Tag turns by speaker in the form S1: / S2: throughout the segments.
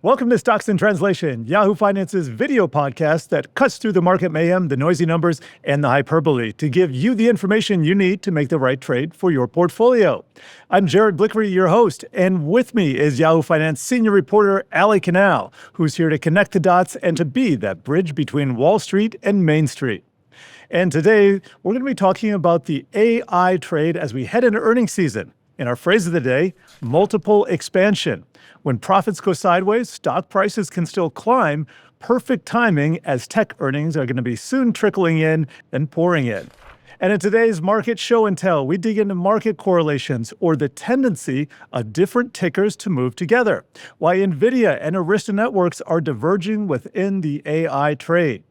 S1: Welcome to Stocks in Translation, Yahoo Finance's video podcast that cuts through the market mayhem, the noisy numbers, and the hyperbole to give you the information you need to make the right trade for your portfolio. I'm Blikre, your host, and with me is Yahoo Finance senior reporter Allie Canal, who's here to connect the dots and to be that bridge between Wall Street and Main Street. And today, we're going to be talking about the AI trade as we head into earnings season. In our phrase of the day, multiple expansion. When profits go sideways, stock prices can still climb. Perfect timing as tech earnings are going to be soon trickling in and pouring in. And in today's market show and tell, we dig into market correlations or the tendency of different tickers to move together. Why NVIDIA and Arista networks are diverging within the AI trade.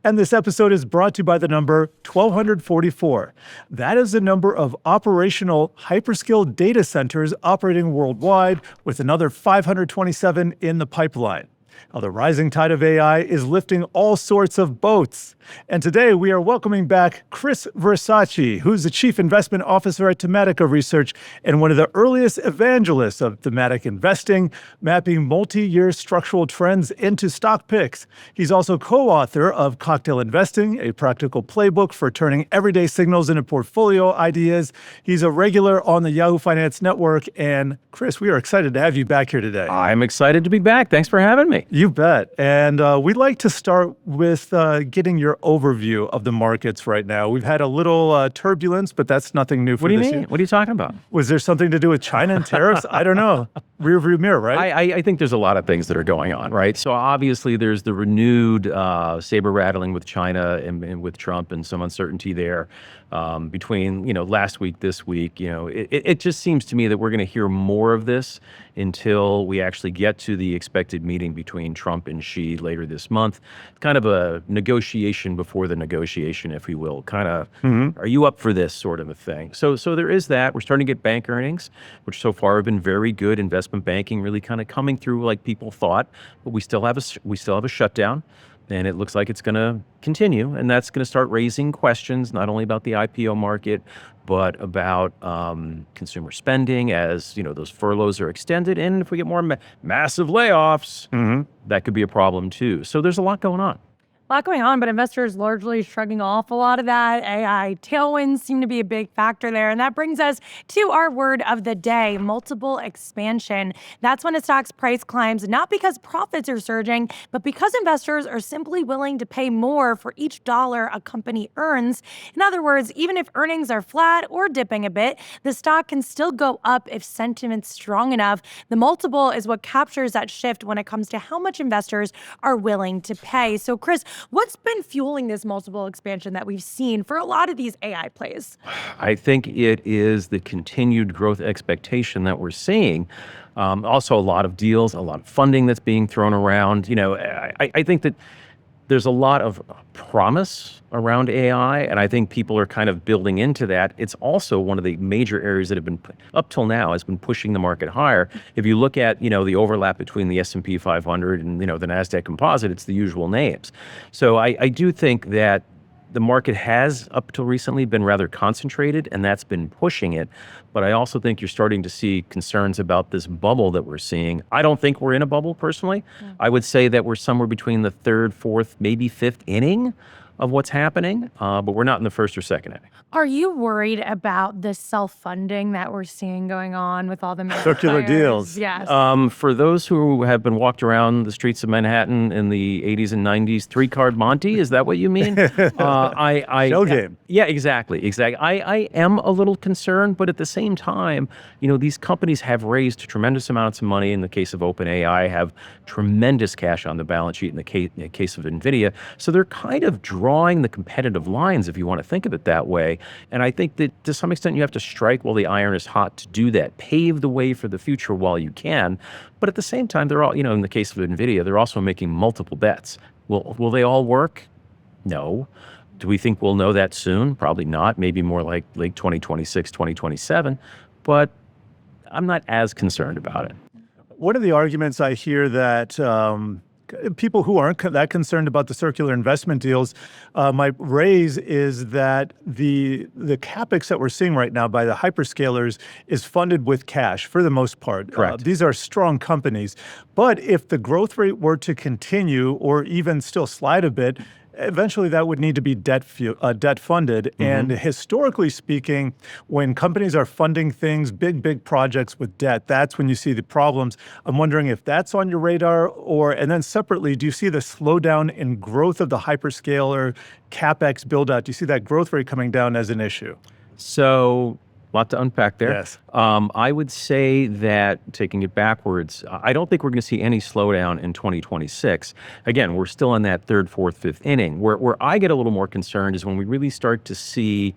S1: And this episode is brought to you by the number 1244. That is the number of operational hyperscale data centers operating worldwide, with another 527 in the pipeline. Now, the rising tide of AI is lifting all sorts of boats. And today we are welcoming back Chris Versace, who's the Chief Investment Officer at Tematica Research and one of the earliest evangelists of thematic investing, mapping multi-year structural trends into stock picks. He's also co-author of Cocktail Investing, a practical playbook for turning everyday signals into portfolio ideas. He's a regular on the Yahoo Finance network. And Chris, we are excited to have you back here today.
S2: I'm excited to be back. Thanks for having me.
S1: You bet. And we'd like to start with getting your overview of the markets right now. We've had a little turbulence, but that's nothing new for this year.
S2: What are you talking about?
S1: Was there something to do with China and tariffs? I don't know. Rear view mirror, right?
S2: I think there's a lot of things that are going on, right? So obviously there's the renewed saber rattling with China and with Trump and some uncertainty there between, last week, this week. It just seems to me that we're going to hear more of this until we actually get to the expected meeting between Trump and Xi later this month. Kind of a negotiation before the negotiation, if you will. Kind of, Are you up for this sort of a thing? So there is that. We're starting to get bank earnings, which so far have been very good. Investment banking really kind of coming through like people thought, but we still have a shutdown. And it looks like it's going to continue, and that's going to start raising questions not only about the IPO market, but about consumer spending as those furloughs are extended, and if we get more massive layoffs, that could be a problem too. So there's a lot going on.
S3: But investors largely shrugging off a lot of that. AI tailwinds seem to be a big factor there. And that brings us to our word of the day, multiple expansion. That's when a stock's price climbs, not because profits are surging, but because investors are simply willing to pay more for each dollar a company earns. In other words, even if earnings are flat or dipping a bit, the stock can still go up if sentiment's strong enough. The multiple is what captures that shift when it comes to how much investors are willing to pay. So, Chris, what's been fueling this multiple expansion that we've seen for a lot of these AI plays?
S2: I think it is the continued growth expectation that we're seeing. Also, a lot of deals, a lot of funding that's being thrown around. I think that there's a lot of promise around AI, and I think people are kind of building into that. It's also one of the major areas that have been, up till now, has been pushing the market higher. If you look at, the overlap between the S&P 500 and, the NASDAQ composite, it's the usual names. So I do think that the market has, up till recently, been rather concentrated, and that's been pushing it. But I also think you're starting to see concerns about this bubble that we're seeing. I don't think we're in a bubble, personally. I would say that we're somewhere between the third, fourth, maybe fifth inning of what's happening, but we're not in the first or second inning.
S3: Are you worried about the self-funding that we're seeing going on with all the
S1: circular deals?
S3: Yes.
S2: For those who have been walked around the streets of Manhattan in the 80s and 90s, three-card Monty, is that what you mean?
S1: Shell game.
S2: Yeah, exactly. I am a little concerned, but at the same time, these companies have raised tremendous amounts of money. In the case of OpenAI, have tremendous cash on the balance sheet in the case of NVIDIA. So they're kind of drawing the competitive lines, if you want to think of it that way. And I think that to some extent you have to strike while the iron is hot to do that. Pave the way for the future while you can. But at the same time, they're all, in the case of NVIDIA, they're also making multiple bets. Will they all work? No. Do we think we'll know that soon? Probably not. Maybe more like late 2026, 2027. But I'm not as concerned about it.
S1: One of the arguments I hear that people who aren't that concerned about the circular investment deals might raise is that the capex that we're seeing right now by the hyperscalers is funded with cash for the most part.
S2: Correct.
S1: These are strong companies. But if the growth rate were to continue or even still slide a bit, eventually that would need to be debt funded. And historically speaking, when companies are funding things, big projects with debt, that's when you see the problems. I'm wondering if that's on your radar, and then separately, do you see the slowdown in growth of the hyperscaler CapEx build out? Do you see that growth rate coming down as an issue?
S2: So, a lot to unpack there.
S1: Yes.
S2: I would say that, taking it backwards, I don't think we're going to see any slowdown in 2026. Again, we're still in that third, fourth, fifth inning. Where I get a little more concerned is when we really start to see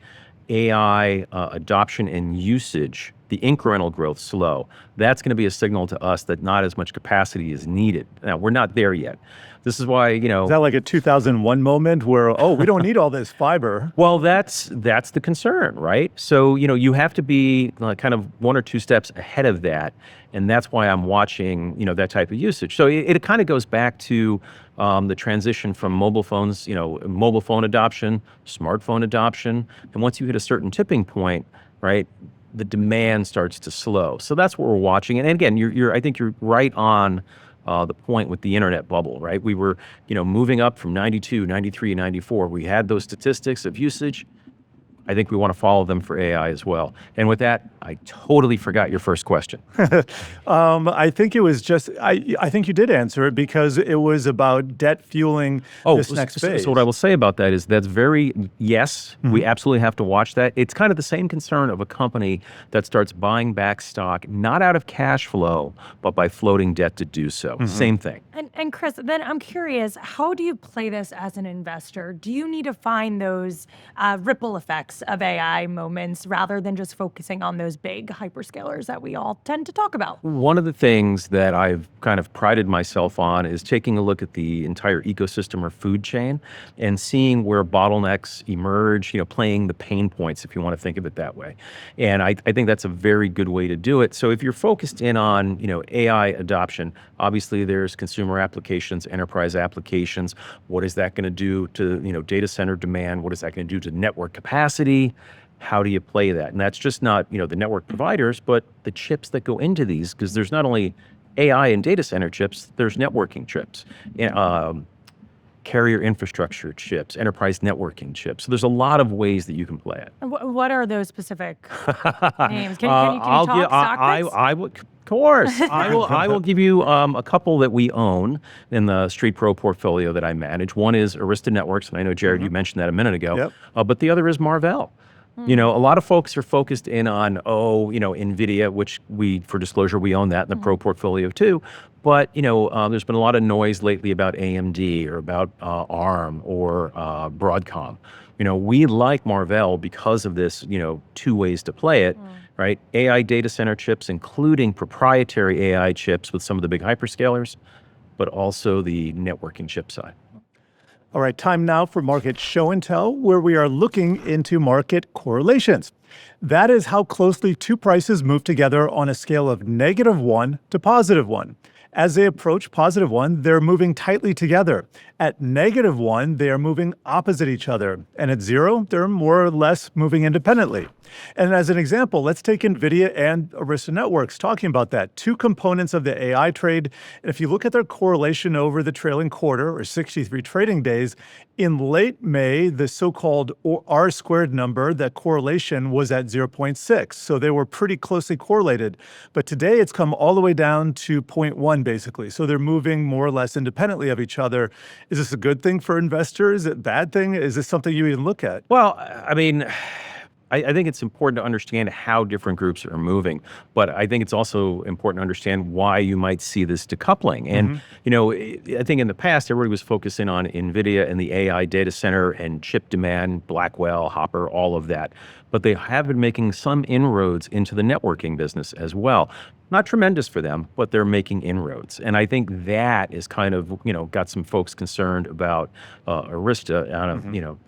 S2: AI adoption and usage, the incremental growth slow. That's going to be a signal to us that not as much capacity is needed. Now, we're not there yet. This is why,
S1: Is that like a 2001 moment where, we don't need all this fiber?
S2: Well, that's the concern, right? So, you have to be kind of one or two steps ahead of that. And that's why I'm watching, that type of usage. So it kind of goes back to the transition from mobile phones, mobile phone adoption, smartphone adoption. And once you hit a certain tipping point, right, the demand starts to slow. So that's what we're watching. And again, I think you're right on the point with the internet bubble, right? We were, moving up from 92, 93, 94. We had those statistics of usage. I think we want to follow them for AI as well. And with that, I totally forgot your first question.
S1: I think it was just, I think you did answer it because it was about debt fueling this next phase.
S2: So what I will say about that is yes, we absolutely have to watch that. It's kind of the same concern of a company that starts buying back stock, not out of cash flow, but by floating debt to do so. Same thing.
S3: And Chris, then I'm curious, how do you play this as an investor? Do you need to find those ripple effects of AI moments rather than just focusing on those big hyperscalers that we all tend to talk about?
S2: One of the things that I've kind of prided myself on is taking a look at the entire ecosystem or food chain and seeing where bottlenecks emerge, playing the pain points, if you want to think of it that way. And I think that's a very good way to do it. So if you're focused in on, AI adoption, obviously there's consumer applications, enterprise applications. What is that going to do to, data center demand? What is that going to do to network capacity? How do you play that? And that's just not, the network providers, but the chips that go into these, because there's not only AI and data center chips, there's networking chips, carrier infrastructure chips, enterprise networking chips. So there's a lot of ways that you can play it.
S3: What are those specific names? Can you talk stock picks?
S2: I would, of course. I will give you a couple that we own in the Street Pro portfolio that I manage. One is Arista Networks, and I know, Jared, you mentioned that a minute ago.
S1: Yep.
S2: But the other is Marvell. A lot of folks are focused in on, NVIDIA, which for disclosure, we own that in the Pro portfolio too. But, there's been a lot of noise lately about AMD or about ARM or Broadcom. We like Marvell because of this, two ways to play it, right? AI data center chips, including proprietary AI chips with some of the big hyperscalers, but also the networking chip side.
S1: All right, time now for Market Show and Tell, where we are looking into market correlations. That is how closely two prices move together on a scale of -1 to +1. As they approach +1, they're moving tightly together. At -1, they are moving opposite each other. And at 0, they're more or less moving independently. And as an example, let's take NVIDIA and Arista Networks, talking about that. Two components of the AI trade. And if you look at their correlation over the trailing quarter, or 63 trading days, in late May, the so-called R-squared number, that correlation was at 0.6. So they were pretty closely correlated. But today, it's come all the way down to 0.1, basically. So they're moving more or less independently of each other. Is this a good thing for investors? Is it a bad thing? Is this something you even look at?
S2: Well, I mean, I think it's important to understand how different groups are moving, but I think it's also important to understand why you might see this decoupling. And, I think in the past, everybody was focusing on NVIDIA and the AI data center and chip demand, Blackwell, Hopper, all of that. But they have been making some inroads into the networking business as well. Not tremendous for them, but they're making inroads. And I think that is kind of, got some folks concerned about Arista.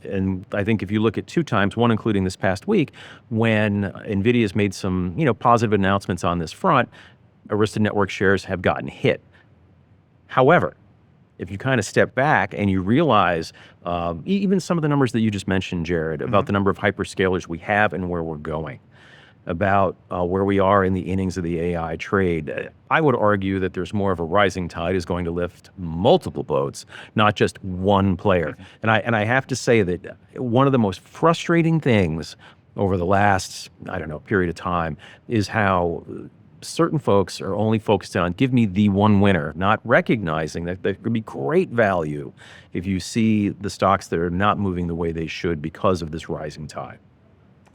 S2: And I think if you look at 2 times, one including this past week, when NVIDIA's made some, positive announcements on this front, Arista Network shares have gotten hit. However, if you kind of step back and you realize even some of the numbers that you just mentioned, Jared, about the number of hyperscalers we have and where we're going, about where we are in the innings of the AI trade, I would argue that there's more of a rising tide is going to lift multiple boats, not just one player. And I have to say that one of the most frustrating things over the last, period of time is how certain folks are only focused on give me the one winner, not recognizing that there could be great value if you see the stocks that are not moving the way they should because of this rising tide.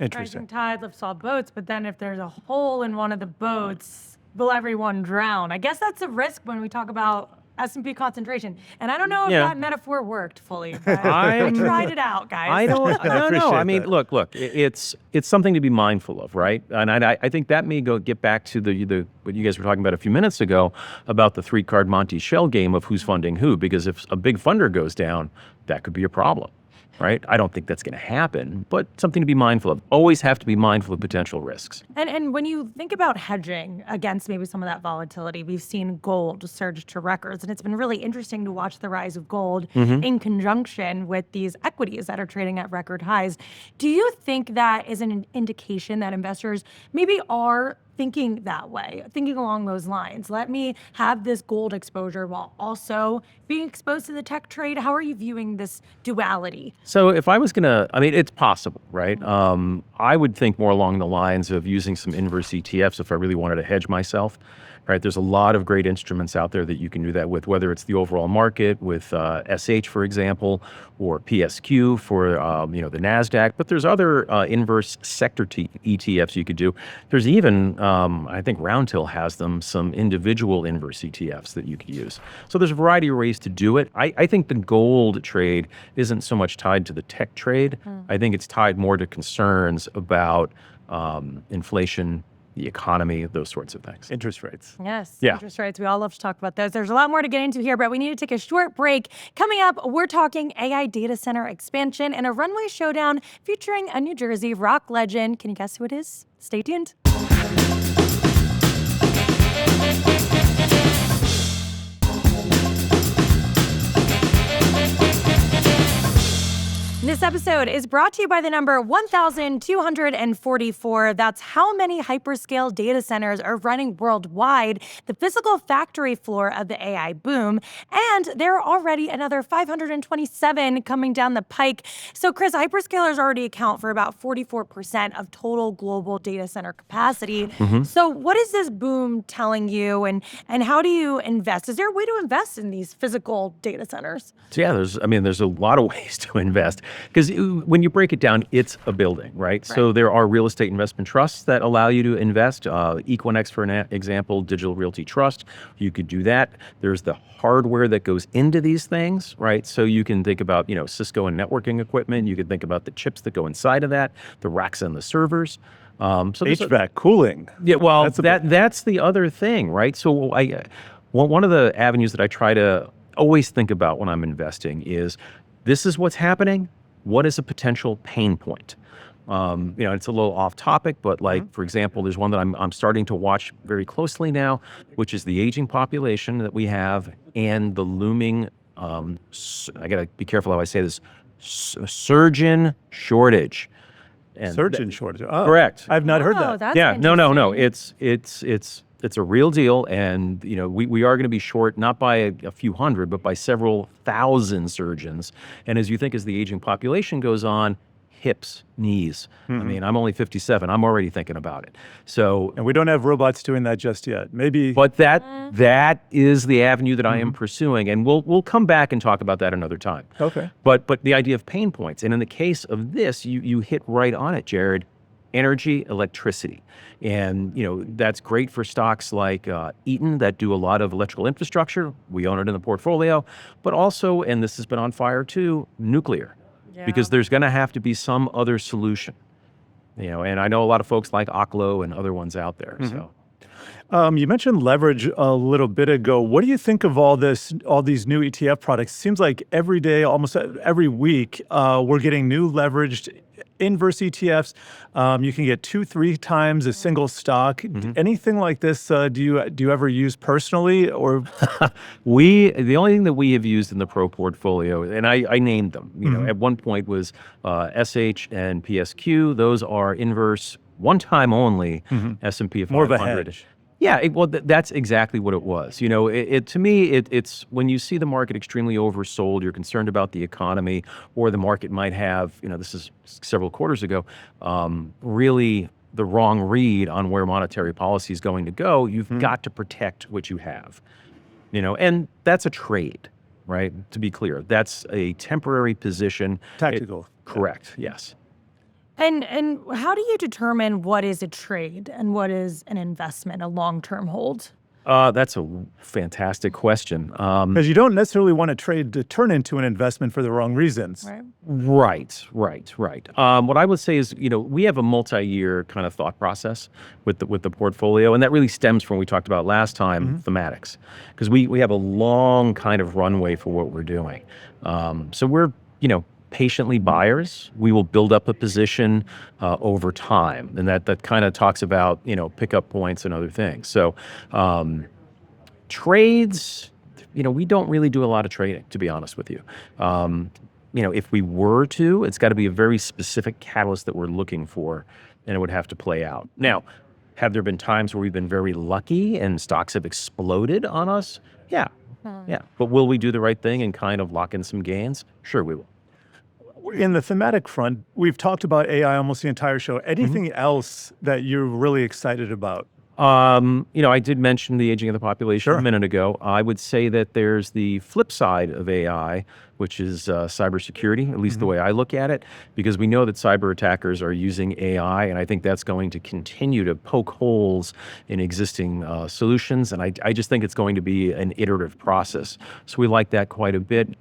S3: Rising tide lifts all boats, but then if there's a hole in one of the boats, will everyone drown? I guess that's a risk when we talk about S&P concentration. And I don't know if that metaphor worked fully. But I tried it out, guys.
S2: I don't. No. I mean, look. It's something to be mindful of, right? And I think that may get back to the what you guys were talking about a few minutes ago about the 3-card Monte shell game of who's funding who. Because if a big funder goes down, that could be a problem. Right? I don't think that's going to happen, but something to be mindful of. Always have to be mindful of potential risks.
S3: And when you think about hedging against maybe some of that volatility, we've seen gold surge to records, and it's been really interesting to watch the rise of gold in conjunction with these equities that are trading at record highs. Do you think that is an indication that investors maybe are thinking that way, thinking along those lines? Let me have this gold exposure while also being exposed to the tech trade. How are you viewing this duality?
S2: So if I was it's possible, right? I would think more along the lines of using some inverse ETFs if I really wanted to hedge myself. Right, there's a lot of great instruments out there that you can do that with, whether it's the overall market with SH, for example, or PSQ for the NASDAQ. But there's other inverse sector ETFs you could do. There's even, I think Roundhill has them, some individual inverse ETFs that you could use. So there's a variety of ways to do it. I think the gold trade isn't so much tied to the tech trade. I think it's tied more to concerns about inflation, the economy, those sorts of things.
S1: Interest rates.
S3: Yes,
S2: Yeah.
S3: interest rates. We all love to talk about those. There's a lot more to get into here, but we need to take a short break. Coming up, we're talking AI data center expansion and a runway showdown featuring a New Jersey rock legend. Can you guess who it is? Stay tuned. This episode is brought to you by the number 1,244. That's how many hyperscale data centers are running worldwide, the physical factory floor of the AI boom. And there are already another 527 coming down the pike. So, Chris, hyperscalers already account for about 44% of total global data center capacity. So what is this boom telling you, and how do you invest? Is there a way to invest in these physical data centers?
S2: So yeah, there's a lot of ways to invest. Because when you break it down, it's a building, right? So there are real estate investment trusts that allow you to invest. Equinix, for an example, Digital Realty Trust, you could do that. There's the hardware that goes into these things, right? So you can think about, Cisco and networking equipment. You can think about the chips that go inside of that, the racks and the servers. So
S1: HVAC, cooling.
S2: Yeah, well, that's the other thing, right? So one of the avenues that I try to always think about when I'm investing is, this is what's happening. What is a potential pain point? It's a little off topic, but for example, there's one that I'm starting to watch very closely now, which is the aging population that we have and the looming, I gotta be careful how I say this, surgeon shortage. And
S1: Surgeon shortage. Oh,
S2: correct.
S1: I've not heard that.
S3: That's
S2: No.
S3: interesting.
S2: It's a real deal, and we are going to be short not by a few hundred, but by several thousand surgeons. And as the aging population goes on, hips, knees. I mean, I'm only 57. I'm already thinking about it. So,
S1: And we don't have robots doing that just yet. Maybe.
S2: but that is the avenue that I am pursuing, and we'll come back and talk about that another time.
S1: Okay.
S2: But the idea of pain points, and in the case of this, you hit right on it, Jared. Energy, electricity. And, that's great for stocks like Eaton that do a lot of electrical infrastructure. We own it in the portfolio. But also, and this has been on fire too, nuclear. Because there's going to have to be some other solution. And I know a lot of folks like Oklo and other ones out there. So.
S1: You mentioned leverage a little bit ago. What do you think of all these new ETF products? Seems like every day, almost every week, we're getting new leveraged inverse ETFs. You can get 2-3 times a single stock. Anything like this, do you ever use personally, or?
S2: The only thing that we have used in the Pro portfolio, and I named them, at one point was SH and PSQ. Those are inverse, one time only, S&P 500.
S1: More of a hedge.
S2: Yeah, that's exactly what it was. To me, it's when you see the market extremely oversold, you're concerned about the economy, or the market might have, this is several quarters ago, really the wrong read on where monetary policy is going to go. You've got to protect what you have, and that's a trade, right? To be clear, that's a temporary position.
S1: Tactical.
S2: Correct. Yes.
S3: And how do you determine what is a trade and what is an investment, a long-term hold?
S2: That's a fantastic question.
S1: Because you don't necessarily want a trade to turn into an investment for the wrong reasons.
S2: Right. What I would say is, we have a multi-year kind of thought process with the portfolio, and that really stems from what we talked about last time, thematics, because we have a long kind of runway for what we're doing. So we're, patiently buyers. We will build up a position over time, and that kind of talks about pickup points and other things. So trades, we don't really do a lot of trading, to be honest with you. If we were to, it's got to be a very specific catalyst that we're looking for, and it would have to play out. Now, have there been times where we've been very lucky and stocks have exploded on us? Yeah. But will we do the right thing and kind of lock in some gains? Sure, we will.
S1: In the thematic front, we've talked about AI almost the entire show. Anything else that you're really excited about?
S2: I did mention the aging of the population a minute ago. I would say that there's the flip side of AI, which is cybersecurity, at least the way I look at it, because we know that cyber attackers are using AI, and I think that's going to continue to poke holes in existing solutions, and I just think it's going to be an iterative process. So we like that quite a bit.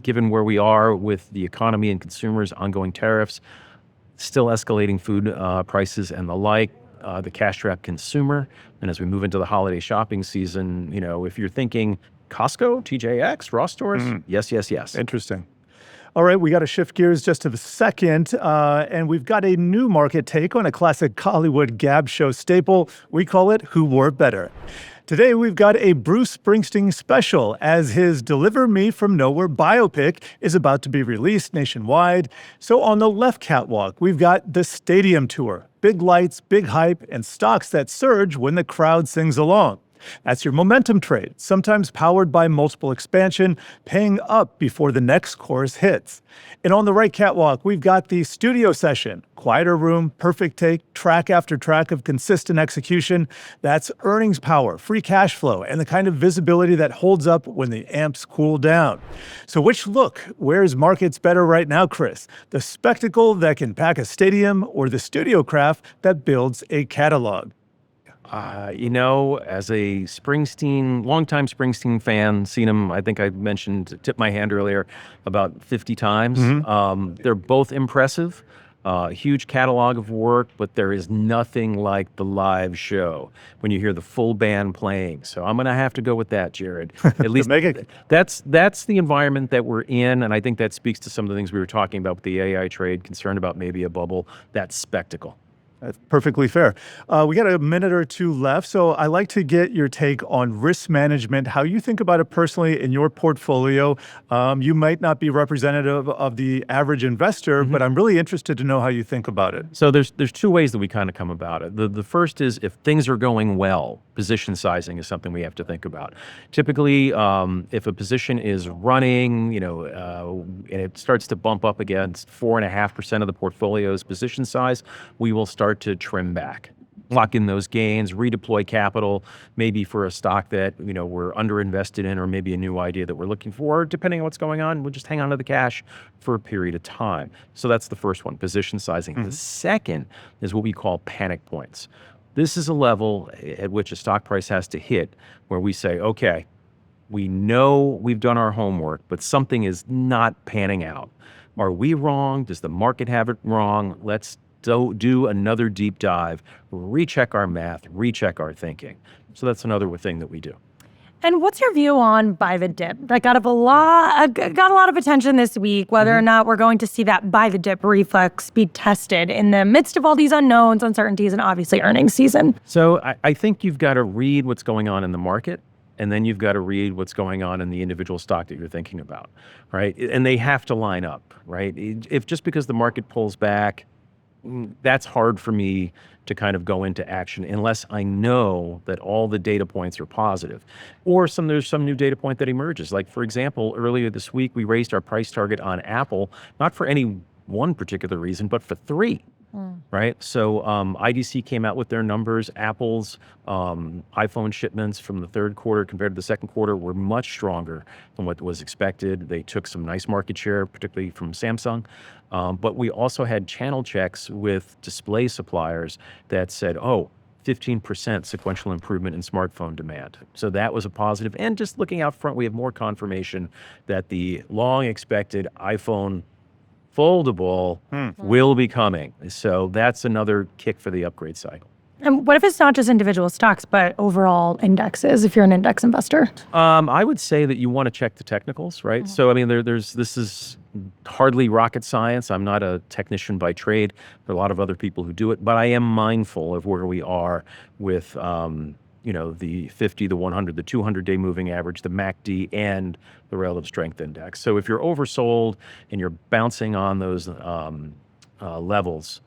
S2: Given where we are with the economy and consumers, ongoing tariffs, still escalating food prices and the like, the cash-strapped consumer, and as we move into the holiday shopping season, if you're thinking Costco, TJX, Ross stores, yes.
S1: Interesting. All right, we got to shift gears just a second, and we've got a new market take on a classic Hollywood gab show staple. We call it Who Wore Better. Today, we've got a Bruce Springsteen special, as his Deliver Me From Nowhere biopic is about to be released nationwide. So on the left catwalk, we've got the stadium tour, big lights, big hype, and stocks that surge when the crowd sings along. That's your momentum trade, sometimes powered by multiple expansion, paying up before the next chorus hits. And on the right catwalk, we've got the studio session, quieter room, perfect take, track after track of consistent execution. That's earnings power, free cash flow, and the kind of visibility that holds up when the amps cool down. So which look wears markets better right now, Chris? The spectacle that can pack a stadium, or the studio craft that builds a catalog?
S2: As a longtime Springsteen fan, seen him, I think I mentioned, tipped my hand earlier, about 50 times. They're both impressive, huge catalog of work, but there is nothing like the live show when you hear the full band playing. So I'm going to have to go with that, Jared. At least that's the environment that we're in, and I think that speaks to some of the things we were talking about with the AI trade, concerned about maybe a bubble, that spectacle.
S1: That's perfectly fair. We got a minute or two left, so I'd like to get your take on risk management, how you think about it personally in your portfolio. You might not be representative of the average investor, but I'm really interested to know how you think about it.
S2: So there's two ways that we kind of come about it. The first is, if things are going well, position sizing is something we have to think about. Typically, if a position is running, and it starts to bump up against 4.5% of the portfolio's position size, we will start to trim back, lock in those gains, redeploy capital, maybe for a stock that we're underinvested in, or maybe a new idea that we're looking for. Depending on what's going on, we'll just hang on to the cash for a period of time. So that's the first one, position sizing. The second is what we call panic points. This is a level at which a stock price has to hit where we say, okay, we know we've done our homework, but something is not panning out. Are we wrong? Does the market have it wrong? Let's do another deep dive, recheck our math, recheck our thinking. So that's another thing that we do.
S3: And what's your view on buy the dip? That got a lot of attention this week, whether or not we're going to see that buy the dip reflex be tested in the midst of all these unknowns, uncertainties, and obviously earnings season.
S2: So I think you've got to read what's going on in the market, and then you've got to read what's going on in the individual stock that you're thinking about, right? And they have to line up, right? If just because the market pulls back, that's hard for me to kind of go into action unless I know that all the data points are positive, or there's some new data point that emerges. Like, for example, earlier this week, we raised our price target on Apple, not for any one particular reason, but for 3. Right. So IDC came out with their numbers. Apple's iPhone shipments from the third quarter compared to the second quarter were much stronger than what was expected. They took some nice market share, particularly from Samsung. But we also had channel checks with display suppliers that said, 15% sequential improvement in smartphone demand. So that was a positive. And just looking out front, we have more confirmation that the long expected iPhone foldable will be coming. So that's another kick for the upgrade cycle.
S3: And what if it's not just individual stocks, but overall indexes, if you're an index investor?
S2: I would say that you want to check the technicals, right? So, I mean, this is hardly rocket science. I'm not a technician by trade. There are a lot of other people who do it, but I am mindful of where we are with the 50, the 100, the 200-day moving average, the MACD, and the relative strength index. So if you're oversold and you're bouncing on those levels,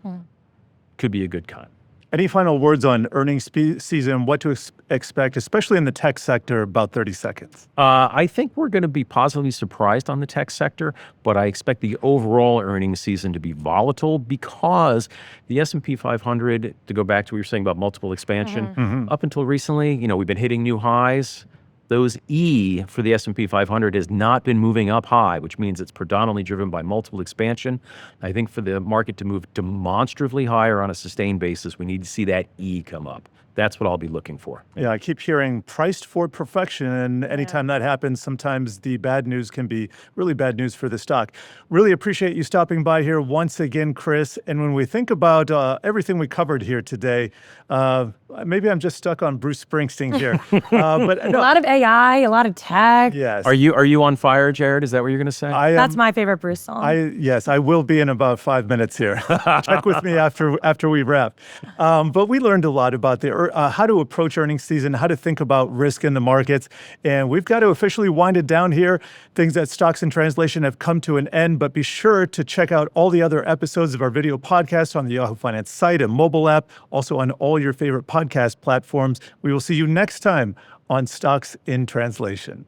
S2: could be a good time.
S1: Any final words on earnings season, what to expect, especially in the tech sector, about 30 seconds?
S2: I think we're going to be positively surprised on the tech sector, but I expect the overall earnings season to be volatile because the S&P 500, to go back to what you were saying about multiple expansion, up until recently, we've been hitting new highs. Those E for the S&P 500 has not been moving up high, which means it's predominantly driven by multiple expansion. I think for the market to move demonstrably higher on a sustained basis, we need to see that E come up. That's what I'll be looking for.
S1: Yeah, I keep hearing priced for perfection, and anytime that happens, sometimes the bad news can be really bad news for the stock. Really appreciate you stopping by here once again, Chris. And when we think about everything we covered here today, maybe I'm just stuck on Bruce Springsteen here. But
S3: A lot of AI, a lot of tech.
S1: yes.
S2: Are you on fire, Jared? Is that what you're going to say?
S3: That's my favorite Bruce song.
S1: Yes, I will be in about 5 minutes here. Check with me after we wrap. But we learned a lot about how to approach earnings season, how to think about risk in the markets. And we've got to officially wind it down here. Things at Stocks in Translation have come to an end, but be sure to check out all the other episodes of our video podcast on the Yahoo Finance site and mobile app, also on all your favorite podcast platforms. We will see you next time on Stocks in Translation.